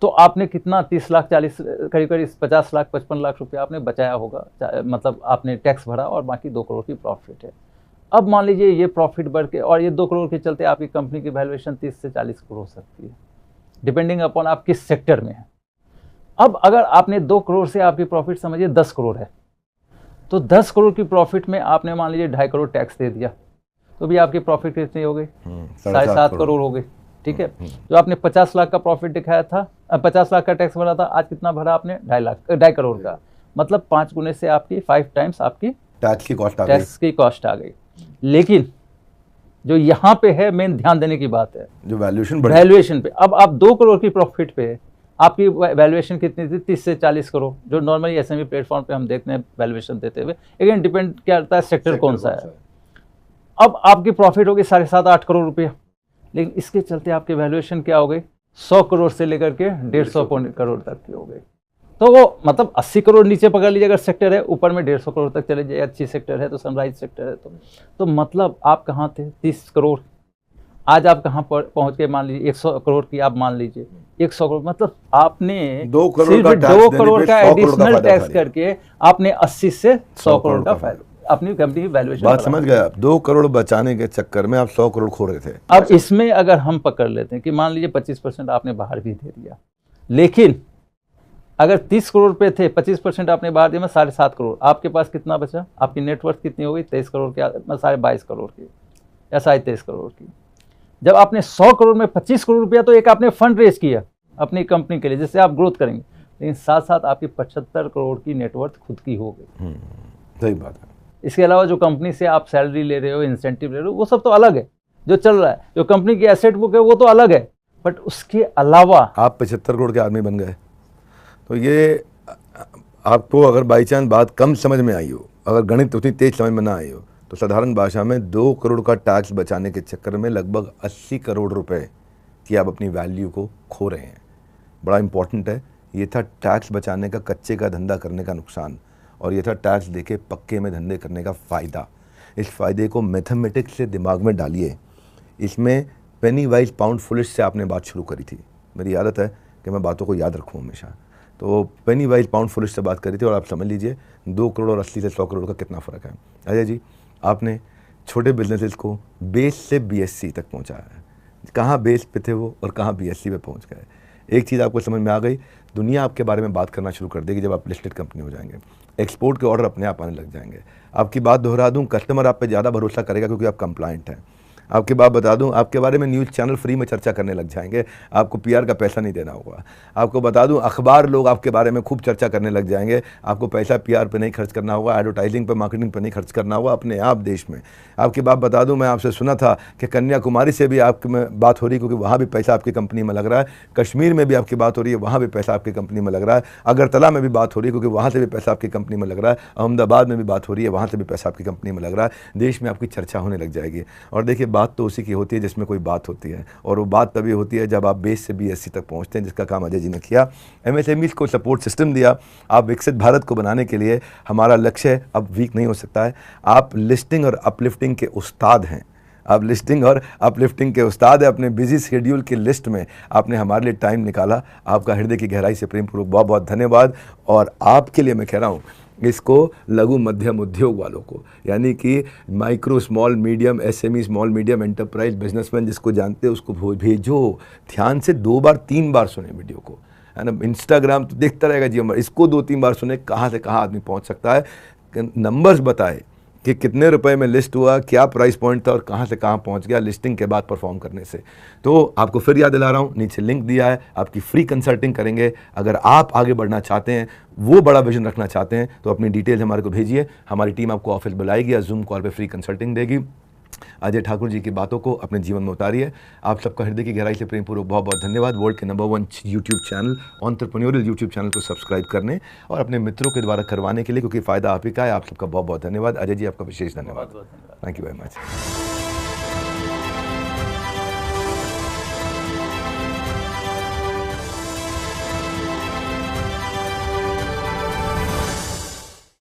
तो आपने कितना 30 लाख 40 करीब करीब 50 लाख 55 लाख रुपया आपने बचाया होगा, मतलब आपने टैक्स भरा और बाकी 2 करोड़ की प्रॉफिट है। अब मान लीजिए ये प्रॉफिट बढ़ के और ये 2 करोड़ के चलते आपकी कंपनी की वैल्यूएशन 30 से 40 करोड़ हो सकती है, डिपेंडिंग अपॉन आप किस सेक्टर में है। अब अगर आपने 2 करोड़ से आपकी प्रॉफिट समझिए 10 करोड़ है, तो 10 करोड़ की प्रॉफिट में आपने मान लीजिए 2.5 करोड़ टैक्स दे दिया, तो भी आपकी प्रॉफिट कितनी हो गई? 7.5 करोड़ हो गई, ठीक है। जो आपने 50 लाख का प्रॉफिट दिखाया था, 50 लाख का टैक्स भरा था, आज कितना भरा आपने? 2.5 करोड़ का, मतलब 5 गुने से आपकी 5 टाइम्स आपकी टैक्स की कॉस्ट आ गई। लेकिन जो यहाँ पे है मेन ध्यान देने की बात है, जो वैल्यूएशन पे। अब आप 2 करोड़ की प्रॉफिट पे आपकी वैल्यूएशन कितनी थी? 30 से 40 करोड़, जो नॉर्मली SME प्लेटफॉर्म पे हम देखते हैं वैल्यूएशन देते हुए। अगेन डिपेंड क्या करता है सेक्टर कौन सा है। अब आपकी प्रॉफिट होगी 7.5-8 करोड़ रुपया, लेकिन इसके चलते आपकी वैल्यूएशन क्या हो गई? 100 करोड़ से लेकर के 150 करोड़ तक की हो गई। तो वो मतलब 80 करोड़ नीचे पकड़ लीजिए अगर सेक्टर है, ऊपर में 150 करोड़ तक चले जाए, अच्छी सेक्टर है तो सनराइज सेक्टर है तो मतलब आप कहाँ थे? 30 करोड़, आज आप कहाँ पर पहुँच के? मान लीजिए 100 करोड़ की आप मान लीजिए 100 करोड़, मतलब आपने 2 करोड़ का एडिशनल टैक्स करके आपने 80 से 100 करोड़ का फायदा अपनी कंपनी की वैल्यूएशन। बात समझ गए आप? 2 करोड़ बचाने के चक्कर में आप 100 करोड़ खो रहे थे। अब इसमें अगर हम पकड़ लेते हैं कि मान लीजिए 25% आपने बाहर भी दे दिया, लेकिन अगर 30 करोड़ पे थे, 25% आपने बाहर दिया, 7.5 करोड़, आपके पास कितना बचा? आपकी नेटवर्थ कितनी हो गई? 23 करोड़ की, 22.5 करोड़ की या 23.5 करोड़ की। जब आपने 100 करोड़ में 25 करोड़ रुपया, तो एक आपने फंड रेज किया अपनी कंपनी के लिए जिससे आप ग्रोथ करेंगे, लेकिन साथ साथ आपकी 75 करोड़ की नेटवर्थ खुद की हो गई। सही बात है। इसके अलावा जो कंपनी से आप सैलरी ले रहे हो, इंसेंटिव ले रहे हो, वो सब तो अलग है जो चल रहा है। जो कंपनी की एसेट बुक है वो तो अलग है, बट उसके अलावा आप 75 करोड़ के आदमी बन गए। तो ये आपको अगर बाई चांस बात कम समझ में आई हो, अगर गणित उतनी तेज समझ में ना आई हो, तो साधारण भाषा में 2 करोड़ का टैक्स बचाने के चक्कर में लगभग 80 करोड़ रुपए की आप अपनी वैल्यू को खो रहे हैं। बड़ा इंपॉर्टेंट है। ये था टैक्स बचाने का, कच्चे का धंधा करने का नुकसान। और ये था टैक्स देके पक्के में धंधे करने का फ़ायदा। इस फ़ायदे को मैथमेटिक्स से दिमाग में डालिए। इसमें पेनी वाइज पाउंड फुलिश से आपने बात शुरू करी थी। मेरी आदत है कि मैं बातों को याद रखूँ हमेशा। तो पेनी वाइज पाउंड फुलिश से बात करी थी और आप समझ लीजिए 2 करोड़ और 80 से 100 करोड़ का कितना फ़र्क है। अजय जी, आपने छोटे बिजनेसेस को बेस से BSc तक पहुंचाया है। कहाँ बेस पे थे वो और कहाँ BSc पे पहुंच गए। एक चीज़ आपको समझ में आ गई, दुनिया आपके बारे में बात करना शुरू कर देगी जब आप लिस्टेड कंपनी हो जाएंगे। एक्सपोर्ट के ऑर्डर अपने आप आने लग जाएंगे। आपकी बात दोहरा दूं, कस्टमर आप पे ज़्यादा भरोसा करेगा क्योंकि आप कंप्लाइंट हैं। आपकी बात बता दूं, आपके बारे में न्यूज़ चैनल फ्री में चर्चा करने लग जाएंगे, आपको PR का पैसा नहीं देना होगा। आपको बता दूं, अखबार लोग आपके बारे में खूब चर्चा करने लग जाएंगे, आपको पैसा PR पे नहीं खर्च करना होगा, एडवर्टाइजिंग पे, मार्केटिंग पे नहीं खर्च करना होगा, अपने आप देश में। आपकी बात बता दूं, मैं आपसे सुना था कि कन्याकुमारी से भी आपकी में बात हो रही क्योंकि वहाँ भी पैसा आपकी कंपनी में लग रहा है, कश्मीर में भी आपकी बात हो रही है, वहाँ भी पैसा आपकी कंपनी में लग रहा है, अगरतला में भी बात हो रही है क्योंकि वहाँ से भी पैसा आपकी कंपनी में लग रहा है, अहमदाबाद में भी बात हो रही है, वहाँ से भी पैसा आपकी कंपनी में लग रहा है। देश में आपकी चर्चा होने लग जाएगी। और देखिए, बात तो उसी की होती है जिसमें कोई बात होती है, और वो बात तभी होती है जब आप बेस से BSc तक पहुंचते हैं, जिसका काम अजय जी ने किया। MSMEs को सपोर्ट सिस्टम दिया। आप विकसित भारत को बनाने के लिए हमारा लक्ष्य अब वीक नहीं हो सकता है। आप लिस्टिंग और अपलिफ्टिंग के उस्ताद हैं। आप लिस्टिंग और अपलिफ्टिंग के उस्ताद हैं। अपने बिजी शेड्यूल की लिस्ट में आपने हमारे लिए टाइम निकाला। आपका हृदय की गहराई से प्रेमपूर्वक बहुत बहुत धन्यवाद। और आपके लिए मैं कह रहा हूँ, इसको लघु मध्यम उद्योग वालों को, यानी कि micro small medium SME small medium enterprise businessman जिसको जानते हैं उसको भेजो। ध्यान से 2 बार 3 बार सुने वीडियो को, है ना। इंस्टाग्राम तो देखता रहेगा जी हमारा, इसको 2-3 बार सुने। कहाँ से कहाँ आदमी पहुँच सकता है, नंबर्स बताए कि कितने रुपए में लिस्ट हुआ, क्या प्राइस पॉइंट था और कहाँ से कहाँ पहुँच गया लिस्टिंग के बाद परफॉर्म करने से। तो आपको फिर याद दिला रहा हूँ, नीचे लिंक दिया है, आपकी फ्री कंसल्टिंग करेंगे। अगर आप आगे बढ़ना चाहते हैं, वो बड़ा विजन रखना चाहते हैं, तो अपनी डिटेल्स हमारे को भेजिए। हमारी टीम आपको ऑफिस बुलाएगी या जूम कॉल पे फ्री कंसल्टिंग देगी। अजय ठाकुर जी की बातों को अपने जीवन में उतारिए। आप सबका हृदय की गहराई से प्रेमपूर्वक बहुत बहुत धन्यवाद। वर्ल्ड के number 1 YouTube channel entrepreneurial YouTube channel को सब्सक्राइब करने और अपने मित्रों के द्वारा करवाने के लिए, क्योंकि फ़ायदा आप ही का है। आप सबका बहुत बहुत धन्यवाद। अजय जी, आपका विशेष धन्यवाद। Thank you very much.